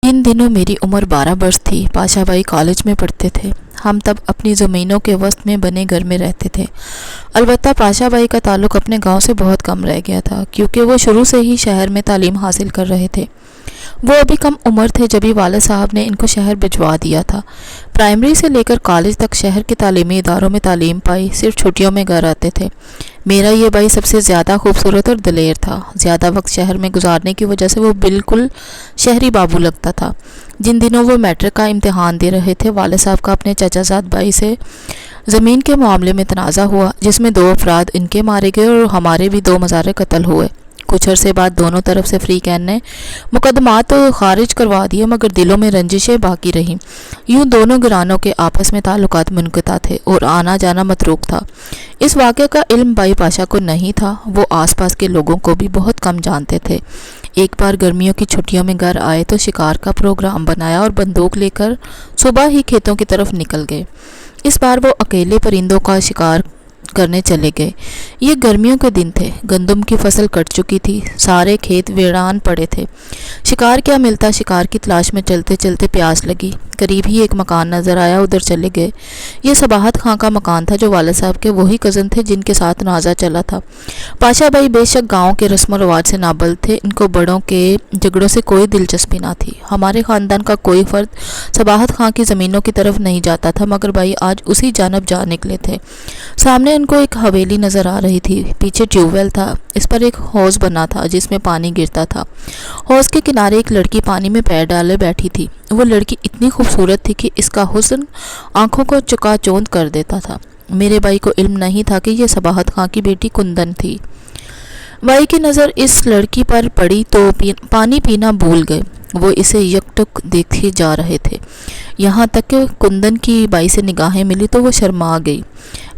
इन दिनों मेरी उम्र 12 वर्ष थी। पाशा भाई कॉलेज में पढ़ते थे। हम तब अपनी ज़मीनों के वस्त में बने घर में रहते थे। अलबत्ता पाशा भाई का ताल्लुक़ अपने गांव से बहुत कम रह गया था, क्योंकि वो शुरू से ही शहर में तालीम हासिल कर रहे थे। वो अभी कम उम्र थे जब ही वालिद साहब ने इनको शहर भिजवा दिया था। प्राइमरी से लेकर कॉलेज तक शहर के तालीमी इदारों में तालीम पाई, सिर्फ छुट्टियों में घर आते थे। मेरा ये भाई सबसे ज़्यादा खूबसूरत और दिलेर था। ज़्यादा वक्त शहर में गुजारने की वजह से वो बिल्कुल शहरी बाबू लगता था। जिन दिनों वो मैट्रिक का इम्तिहान दे रहे थे, वालिद साहब का अपने चचाजाद भाई से ज़मीन के मामले में तनाज़ा हुआ, जिसमें 2 अफराद इनके मारे गए और हमारे भी 2 मज़ारे कत्ल हुए। कुछ अरसे बाद दोनों तरफ से फ्री कैन ने मुकदमात तो खारिज करवा दिए, मगर दिलों में रंजिशें बाकी रहीं। यूँ दोनों घरानों के आपस में ताल्लुकात मुनक़ता थे और आना जाना मतरूक था। इस वाक़े का इल्म भाई पाशा को नहीं था। वो आसपास के लोगों को भी बहुत कम जानते थे। एक बार गर्मियों की छुट्टियों में घर आए तो शिकार का प्रोग्राम बनाया और बंदूक लेकर सुबह ही खेतों की तरफ निकल गए। इस बार वो अकेले परिंदों का शिकार करने चले गए। ये गर्मियों के दिन थे। गंदम की फसल कट चुकी थी, सारे खेत वीरान पड़े थे। शिकार क्या मिलता, शिकार की तलाश में चलते चलते प्यास लगी। करीब ही एक मकान नज़र आया, उधर चले गए। ये सबाहत खां का मकान था, जो वालिद साहब के वही कज़न थे जिनके साथ नाजा चला था। पाशा भाई बेशक गाँव के रस्म व रवाज से नाबल थे। इनको बड़ों के झगड़ों से कोई दिलचस्पी ना थी। हमारे ख़ानदान का कोई फ़र्द सबाहत खां की ज़मीनों की तरफ नहीं जाता था, मगर भाई आज उसी जानब जा निकले थे। सामने उनको एक हवेली नज़र आ रही थी। पीछे ट्यूबवेल था। इस पर एक हौज़ बना था जिसमें पानी गिरता था। हौज़ के किनारे एक लड़की पानी में पैर डाले बैठी थी। वो लड़की इतनी खूबसूरत थी कि इसका हुस्न आंखों को चकाचौंध कर देता था। मेरे भाई को इल्म नहीं था कि ये सबाहत खां की बेटी कुंदन थी। भाई की नज़र इस लड़की पर पड़ी तो पानी पीना भूल गए। वो इसे यकटुक देखे जा रहे थे। यहाँ तक कि कुंदन की भाई से निगाहें मिली तो वो शर्मा गई।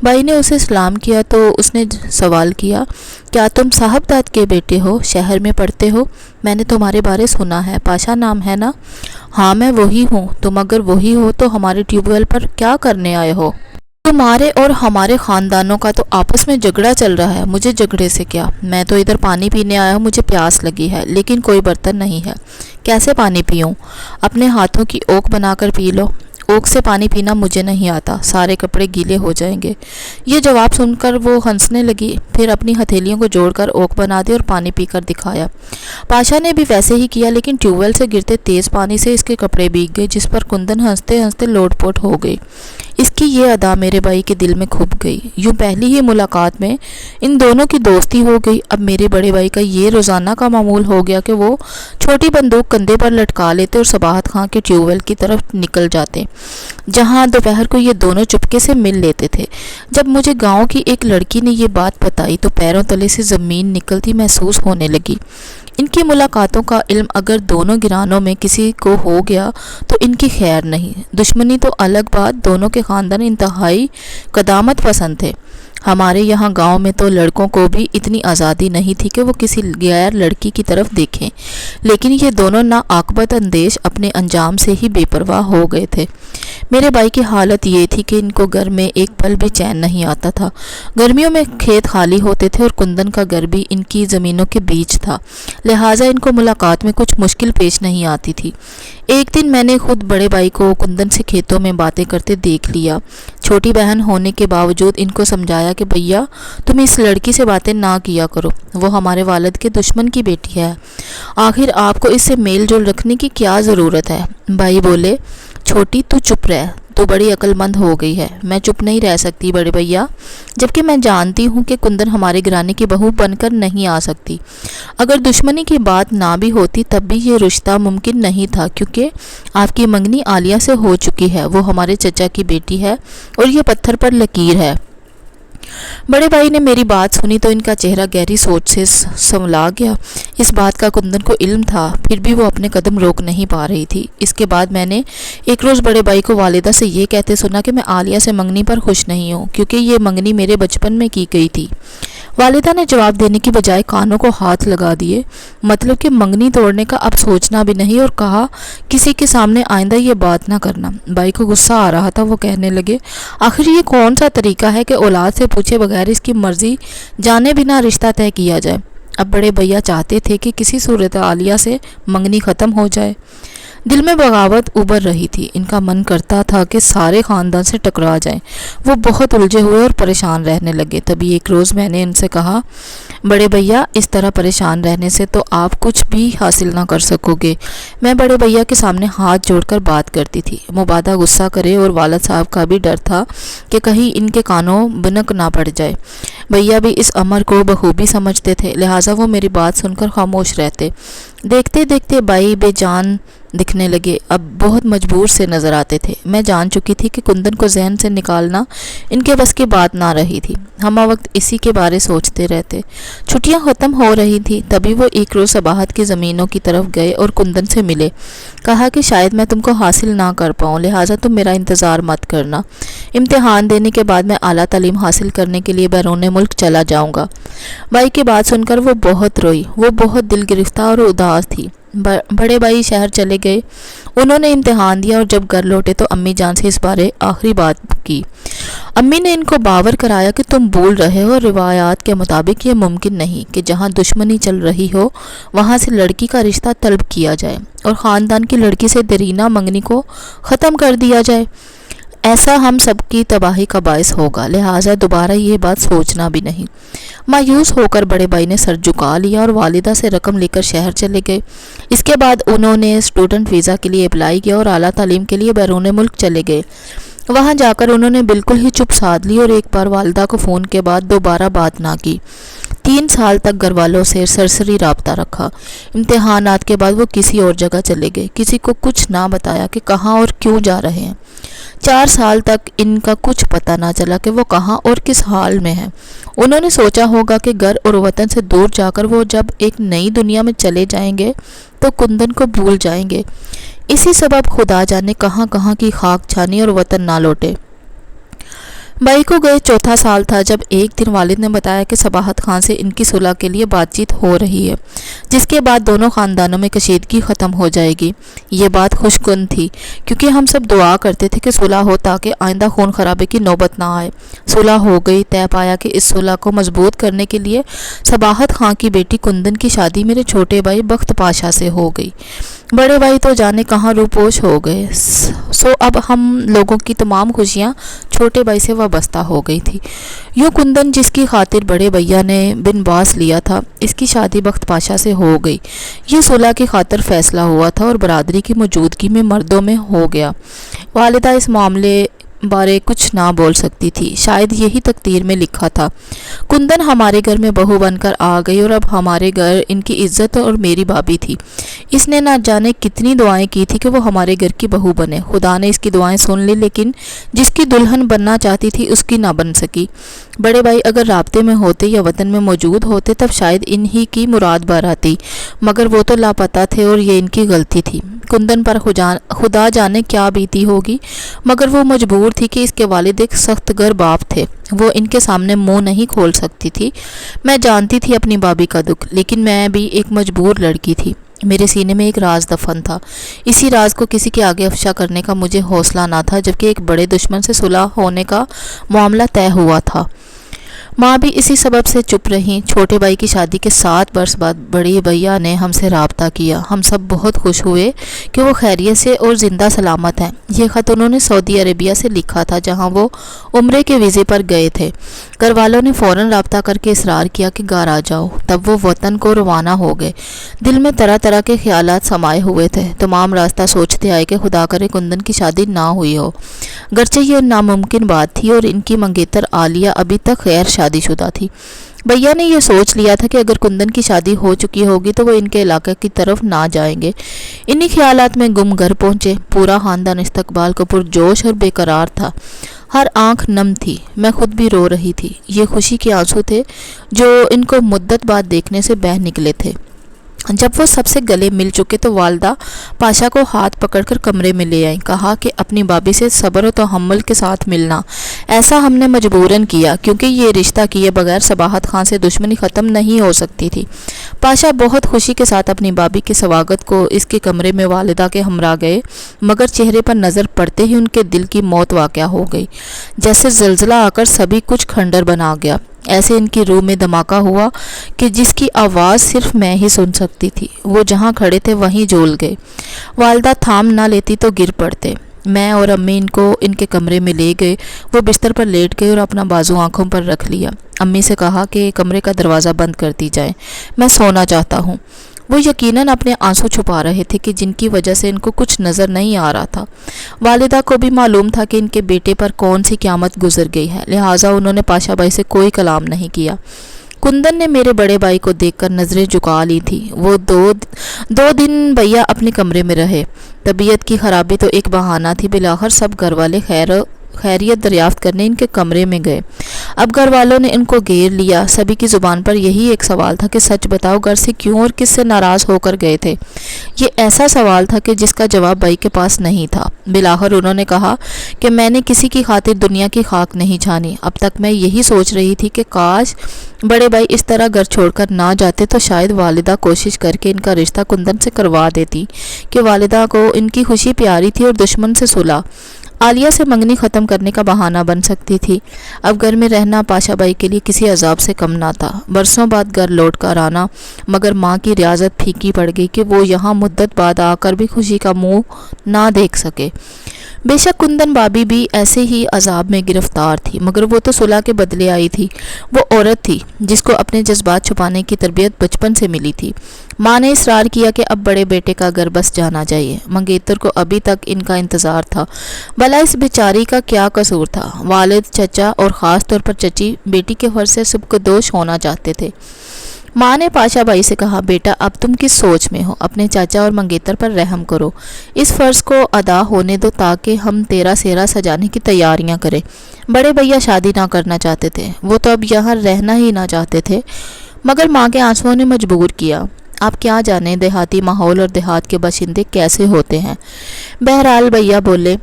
भाई ने उसे सलाम किया तो उसने सवाल किया, क्या तुम साहबजाद के बेटे हो? शहर में पढ़ते हो? मैंने तुम्हारे बारे सुना है। पाशा नाम है ना? हाँ, मैं वही हूँ। तुम अगर वही हो तो हमारे ट्यूबवेल पर क्या करने आए हो? तुम्हारे और हमारे ख़ानदानों का तो आपस में झगड़ा चल रहा है। मुझे झगड़े से क्या? मैं तो इधर पानी पीने आया हूँ। मुझे प्यास लगी है, लेकिन कोई बर्तन नहीं है। कैसे पानी पीऊँ? अपने हाथों की ओक बनाकर पी लो। ओक से पानी पीना मुझे नहीं आता, सारे कपड़े गीले हो जाएंगे। ये जवाब सुनकर वो हंसने लगी। फिर अपनी हथेलियों को जोड़कर ओक बना दी और पानी पीकर दिखाया। पाशा ने भी वैसे ही किया, लेकिन ट्यूबवेल से गिरते तेज़ पानी से इसके कपड़े भीग गए, जिस पर कुंदन हंसते हंसते लोटपोट हो गई। इसकी ये अदा मेरे भाई के दिल में खुब गई। यूँ पहली ही मुलाकात में इन दोनों की दोस्ती हो गई। अब मेरे बड़े भाई का ये रोज़ाना का मामूल हो गया कि वो छोटी बंदूक कंधे पर लटका लेते और सबाहत खां के ट्यूबवेल की तरफ निकल जाते, जहाँ दोपहर को ये दोनों चुपके से मिल लेते थे। जब मुझे गांव की एक लड़की ने ये बात बताई तो पैरों तले से ज़मीन निकलती महसूस होने लगी। इनकी मुलाकातों का इल्म अगर दोनों गिरानों में किसी को हो गया तो इनकी खैर नहीं। दुश्मनी तो अलग बात, दोनों के ख़ानदान इंतहाई कदामत पसंद थे। हमारे यहाँ गांव में तो लड़कों को भी इतनी आज़ादी नहीं थी कि वो किसी गैर लड़की की तरफ देखें, लेकिन ये दोनों नाआक़बत अंदेश अपने अंजाम से ही बेपरवाह हो गए थे। मेरे भाई की हालत ये थी कि इनको घर में एक पल भी चैन नहीं आता था। गर्मियों में खेत खाली होते थे और कुंदन का घर भी इनकी ज़मीनों के बीच था, लिहाजा इनको मुलाकात में कुछ मुश्किल पेश नहीं आती थी। एक दिन मैंने खुद बड़े भाई को कुंदन से खेतों में बातें करते देख लिया। छोटी बहन होने के बावजूद इनको समझाया कि भैया तुम इस लड़की से बातें ना किया करो, वो हमारे वालिद के दुश्मन की बेटी है। आखिर आपको इससे मेल जोल रखने की क्या ज़रूरत है? भाई बोले, छोटी तू चुप रह, तू बड़ी अक्लमंद हो गई है। मैं चुप नहीं रह सकती बड़े भैया, जबकि मैं जानती हूँ कि कुंदन हमारे घराने की बहू बनकर नहीं आ सकती। अगर दुश्मनी की बात ना भी होती तब भी ये रिश्ता मुमकिन नहीं था, क्योंकि आपकी मंगनी आलिया से हो चुकी है। वो हमारे चचा की बेटी है और ये पत्थर पर लकीर है। बड़े भाई ने मेरी बात सुनी तो इनका चेहरा गहरी सोच से संवला गया। इस बात का कुंदन को इल्म था, फिर भी वो अपने कदम रोक नहीं पा रही थी। इसके बाद मैंने एक रोज़ बड़े भाई को वालिदा से ये कहते सुना कि मैं आलिया से मंगनी पर खुश नहीं हूँ, क्योंकि ये मंगनी मेरे बचपन में की गई थी। वालिदा ने जवाब देने की बजाय कानों को हाथ लगा दिए, मतलब कि मंगनी तोड़ने का अब सोचना भी नहीं, और कहा किसी के सामने आइंदा ये बात ना करना। भाई को गुस्सा आ रहा था। वो कहने लगे, आखिर ये कौन सा तरीका है कि औलाद से पूछे बगैर इसकी मर्जी जाने बिना रिश्ता तय किया जाए। अब बड़े भैया चाहते थे कि किसी सूरत आलिया से मंगनी ख़त्म हो जाए। दिल में बगावत उभर रही थी। इनका मन करता था कि सारे ख़ानदान से टकरा जाएं। वो बहुत उलझे हुए और परेशान रहने लगे। तभी एक रोज़ मैंने इनसे कहा, बड़े भैया, इस तरह परेशान रहने से तो आप कुछ भी हासिल ना कर सकोगे। मैं बड़े भैया के सामने हाथ जोड़कर बात करती थी। मुबादा गुस्सा करे और वालिद साहब का भी डर था कि कहीं इनके कानों बनक ना पड़ जाए। भैया भी इस अमर को बखूबी समझते थे, लिहाजा वो मेरी बात सुनकर खामोश रहते। देखते देखते बाई बेजान दिखने लगे, अब बहुत मजबूर से नज़र आते थे। मैं जान चुकी थी कि कुंदन को जहन से निकालना इनके बस की बात ना रही थी। हम वक्त इसी के बारे सोचते रहते। छुट्टियां ख़त्म हो रही थी, तभी वो एक रोज़ सबाहत की ज़मीनों की तरफ गए और कुंदन से मिले। कहा कि शायद मैं तुमको हासिल ना कर पाऊँ, लिहाजा तुम मेरा इंतज़ार मत करना। इम्तिहान देने के बाद मैं आला तालीम हासिल करने के लिए बैरून मुल्क चला जाऊँगा। बाई की बात सुनकर वो बहुत रोई। वो बहुत दिल गिरफ्तार और उदास थी। बड़े भाई शहर चले गए। उन्होंने इम्तिहान दिया और जब घर लौटे तो अम्मी जान से इस बारे आखिरी बात की। अम्मी ने इनको बावर कराया कि तुम भूल रहे हो, रिवायात के मुताबिक ये मुमकिन नहीं कि जहाँ दुश्मनी चल रही हो वहाँ से लड़की का रिश्ता तलब किया जाए और ख़ानदान की लड़की से देरीना मंगनी को ख़त्म कर दिया जाए। ऐसा हम सबकी तबाही का बायस होगा, लिहाजा दोबारा ये बात सोचना भी नहीं। मायूस होकर बड़े भाई ने सर झुका लिया और वालिदा से रकम लेकर शहर चले गए। इसके बाद उन्होंने स्टूडेंट वीज़ा के लिए अप्लाई किया और आला तालीम के लिए बैरून मुल्क चले गए। वहाँ जाकर उन्होंने बिल्कुल ही चुप साध ली और एक बार वालिदा को फ़ोन के बाद दोबारा बात ना की। 3 साल तक घर वालों से सरसरी राब्ता रखा। इम्तिहानात के बाद वो किसी और जगह चले गए। किसी को कुछ ना बताया कि कहाँ और क्यों जा रहे हैं। 4 साल तक इनका कुछ पता ना चला कि वो कहाँ और किस हाल में है। उन्होंने सोचा होगा कि घर और वतन से दूर जाकर वो जब एक नई दुनिया में चले जाएंगे तो कुंदन को भूल जाएंगे। इसी सबब खुदा जाने कहाँ कहाँ की खाक छानी और वतन ना लौटे। बाई को गए 4था साल था जब एक दिन वालिद ने बताया कि सबाहत खान से इनकी सुलह के लिए बातचीत हो रही है, जिसके बाद दोनों ख़ानदानों में कशीदगी ख़त्म हो जाएगी। ये बात खुशकुन थी क्योंकि हम सब दुआ करते थे कि सुलह हो ताकि आइंदा खून खराबे की नौबत ना आए। सुलह हो गई। तय पाया कि इस सुलह को मजबूत करने के लिए सबाहत खां की बेटी कुंदन की शादी मेरे छोटे भाई बख्त पाशा से हो गई। बड़े भाई तो जाने कहाँ रूपोश हो गए। सो अब हम लोगों की तमाम खुशियाँ छोटे भाई से वाबस्ता हो गई थी। यूँ कुंदन जिसकी खातिर बड़े भैया ने बिन बास लिया था, इसकी शादी बख्त पाशा से हो गई। ये सुलह की खातिर फैसला हुआ था और बरादरी की मौजूदगी में मर्दों में हो गया। वालिदा इस मामले बारे कुछ ना बोल सकती थी, शायद यही तकदीर में लिखा था। कुंदन हमारे घर में बहू बनकर आ गई और अब हमारे घर इनकी इज्जत और मेरी भाभी थी। इसने ना जाने कितनी दुआएं की थी कि वो हमारे घर की बहू बने। खुदा ने इसकी दुआएं सुन ली, लेकिन जिसकी दुल्हन बनना चाहती थी उसकी ना बन सकी। बड़े भाई अगर राब्ते में होते या वतन में मौजूद होते तब शायद इन्हीं की मुराद बार आती, मगर वो तो लापता थे और ये इनकी गलती थी। कुंदन पर खुदा जाने क्या बीती होगी, मगर वो मजबूर थी कि इसके वालिद एक सख्त गर बाप थे। वो इनके सामने मुंह नहीं खोल सकती थी। मैं जानती थी अपनी भाभी का दुख, लेकिन मैं भी एक मजबूर लड़की थी। मेरे सीने में एक राज दफन था। इसी राज को किसी के आगे अफशा करने का मुझे हौसला ना था, जबकि एक बड़े दुश्मन से सुलह होने का मामला तय हुआ था। माँ भी इसी सबब से चुप रहीं। छोटे भाई की शादी के 7 वर्ष बाद बड़े भैया ने हमसे राब्ता किया। हम सब बहुत खुश हुए कि वो खैरियत से और ज़िंदा सलामत हैं। ये ख़त उन्होंने सऊदी अरेबिया से लिखा था, जहाँ वो उम्रे के वीज़े पर गए थे। घर वालों ने फ़ौरन राब्ता करके इसरार किया कि घर आ जाओ। तब वो वतन को रवाना हो गए। दिल में तरह तरह के ख्यालात समाये हुए थे। तमाम रास्ता सोचते आए कि खुदा करे कुंदन की शादी ना हुई हो। गरचे ये नामुमकिन बात थी और इनकी मंगेतर आलिया अभी तक गैर शादीशुदा थी। भैया ने यह सोच लिया था कि अगर कुंदन की शादी हो चुकी होगी तो वो इनके इलाके की तरफ ना जाएंगे। इन्हीं ख्यालात में गुम घर पहुंचे। पूरा खानदान इस्तकबाल को पुरजोश और बेकरार था। हर आंख नम थी। मैं खुद भी रो रही थी। ये खुशी के आंसू थे जो इनको मुद्दत बाद देखने से बह निकले थे। जब वो सबसे गले मिल चुके तो वालदा पाशा को हाथ पकड़कर कमरे में ले आई। कहा कि अपनी भाभी से सब्र और तहम्मुल के साथ मिलना। ऐसा हमने मजबूरन किया क्योंकि ये रिश्ता किए बगैर सबाहत खान से दुश्मनी ख़त्म नहीं हो सकती थी। पाशा बहुत खुशी के साथ अपनी भाभी के स्वागत को इसके कमरे में वालिदा के हमरा गए, मगर चेहरे पर नज़र पड़ते ही उनके दिल की मौत वाक़या हो गई। जैसे ज़लज़ला आकर सभी कुछ खंडर बना गया। ایسے ان کی روح میں دھماکہ ہوا کہ جس کی آواز صرف میں ہی سن سکتی تھی۔ وہ جہاں کھڑے تھے وہیں جھول گئے۔ والدہ تھام نہ لیتی تو گر پڑتے۔ میں اور امی ان کو ان کے کمرے میں لے گئے۔ وہ بستر پر لیٹ گئے اور اپنا بازو آنکھوں پر رکھ لیا۔ امی سے کہا کہ کمرے کا دروازہ بند کر دی جائے، میں سونا چاہتا ہوں۔ وہ یقیناً اپنے آنسو چھپا رہے تھے کہ جن کی وجہ سے ان کو کچھ نظر نہیں آ رہا تھا۔ والدہ کو بھی معلوم تھا کہ ان کے بیٹے پر کون سی قیامت گزر گئی ہے، لہٰذا انہوں نے پاشا بھائی سے کوئی کلام نہیں کیا۔ کندن نے میرے بڑے بھائی کو دیکھ کر نظریں جھکا لی تھی۔ وہ دو دن بھیا اپنے کمرے میں رہے۔ طبیعت کی خرابی تو ایک بہانہ تھی، بالآخر سب گھر والے خیریت دریافت کرنے ان کے کمرے میں گئے۔ اب گھر والوں نے ان کو گھیر لیا۔ سبھی کی زبان پر یہی ایک سوال تھا کہ سچ بتاؤ، گھر سے کیوں اور کس سے ناراض ہو کر گئے تھے؟ یہ ایسا سوال تھا کہ جس کا جواب بھائی کے پاس نہیں تھا۔ بالآخر انہوں نے کہا کہ میں نے کسی کی خاطر دنیا کی خاک نہیں چھانی۔ اب تک میں یہی سوچ رہی تھی کہ کاش بڑے بھائی اس طرح گھر چھوڑ کر نہ جاتے تو شاید والدہ کوشش کر کے ان کا رشتہ کندن سے کروا دیتی کہ والدہ کو ان کی خوشی پیاری تھی اور دشمن سے صلح عالیہ سے منگنی ختم کرنے کا بہانہ بن سکتی تھی۔ اب گھر میں رہنا پاشا بھائی کے لیے کسی عذاب سے کم نہ تھا۔ برسوں بعد گھر لوٹ کر آنا، مگر ماں کی ریاضت پھیکی پڑ گئی کہ وہ یہاں مدت بعد آ کر بھی خوشی کا منہ نہ دیکھ سکے۔ بے شک کندن بابی بھی ایسے ہی عذاب میں گرفتار تھی، مگر وہ تو صلح کے بدلے آئی تھی۔ وہ عورت تھی جس کو اپنے جذبات چھپانے کی تربیت بچپن سے ملی تھی۔ ماں نے اصرار کیا کہ اب بڑے بیٹے کا گھر بس جانا چاہیے۔ منگیتر کو ابھی تک ان کا انتظار تھا۔ بھلا اس بیچاری کا کیا قصور تھا؟ والد، چچا اور خاص طور پر چچی بیٹی کے فرض سے سبکدوش ہونا چاہتے تھے۔ ماں نے پاشا بھائی سے کہا، بیٹا اب تم کس سوچ میں ہو؟ اپنے چاچا اور منگیتر پر رحم کرو، اس فرض کو ادا ہونے دو تاکہ ہم تیرا سیرا سجانے کی تیاریاں کریں۔ بڑے بھیا شادی نہ کرنا چاہتے تھے، وہ تو اب یہاں رہنا ہی نہ چاہتے تھے، مگر ماں کے آنسوؤں نے مجبور کیا۔ آپ کیا جانیں دیہاتی ماحول اور دیہات کے باشندے کیسے ہوتے ہیں۔ بہرحال بھیا بولے،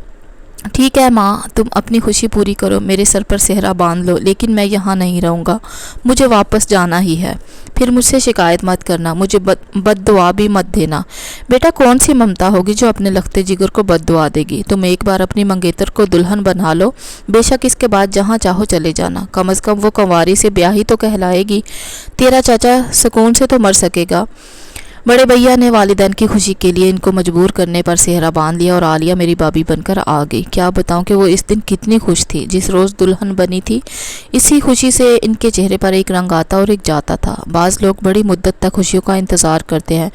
ٹھیک ہے ماں، تم اپنی خوشی پوری کرو، میرے سر پر سہرا باندھ لو، لیکن میں یہاں نہیں رہوں گا، مجھے واپس جانا ہی ہے۔ پھر مجھ سے شکایت مت کرنا، مجھے بد دعا بھی مت دینا۔ بیٹا کون سی ممتا ہوگی جو اپنے لختے جگر کو بد دعا دے گی؟ تم ایک بار اپنی منگیتر کو دلہن بنا لو، بے شک اس کے بعد جہاں چاہو چلے جانا، کم از کم وہ کنواری سے بیاہی تو کہلائے گی، تیرا چاچا سکون سے تو مر سکے گا۔ بڑے بھیا نے والدین کی خوشی کے لیے ان کو مجبور کرنے پر سہرا باندھ لیا اور عالیہ میری بابی بن کر آ گئی۔ کیا بتاؤں کہ وہ اس دن کتنی خوش تھی جس روز دلہن بنی تھی۔ اسی خوشی سے ان کے چہرے پر ایک رنگ آتا اور ایک جاتا تھا۔ بعض لوگ بڑی مدت تک خوشیوں کا انتظار کرتے ہیں،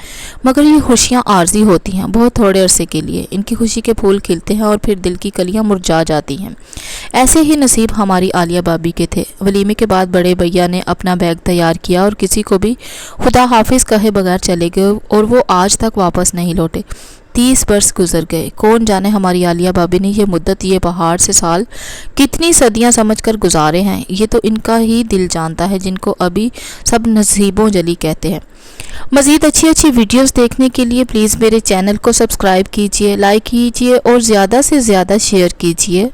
مگر یہ خوشیاں عارضی ہوتی ہیں، بہت تھوڑے عرصے کے لیے۔ ان کی خوشی کے پھول کھلتے ہیں اور پھر دل کی کلیاں مرجھا جاتی ہیں۔ ایسے ہی نصیب ہماری عالیہ بابی کے تھے۔ ولیمے کے بعد بڑے بھیا نے اپنا بیگ تیار کیا اور کسی کو بھی خدا حافظ کہے بغیر چلے گئے اور وہ آج تک واپس نہیں لوٹے۔ 30 برس گزر گئے۔ کون جانے ہماری عالیہ بابی نے یہ مدت، یہ بہار سے سال کتنی صدیاں سمجھ کر گزارے ہیں، یہ تو ان کا ہی دل جانتا ہے، جن کو ابھی سب نصیبوں جلی کہتے ہیں۔ مزید اچھی ویڈیوز دیکھنے کے لیے پلیز میرے چینل کو سبسکرائب کیجئے، لائک کیجئے اور زیادہ سے زیادہ شیئر کیجئے۔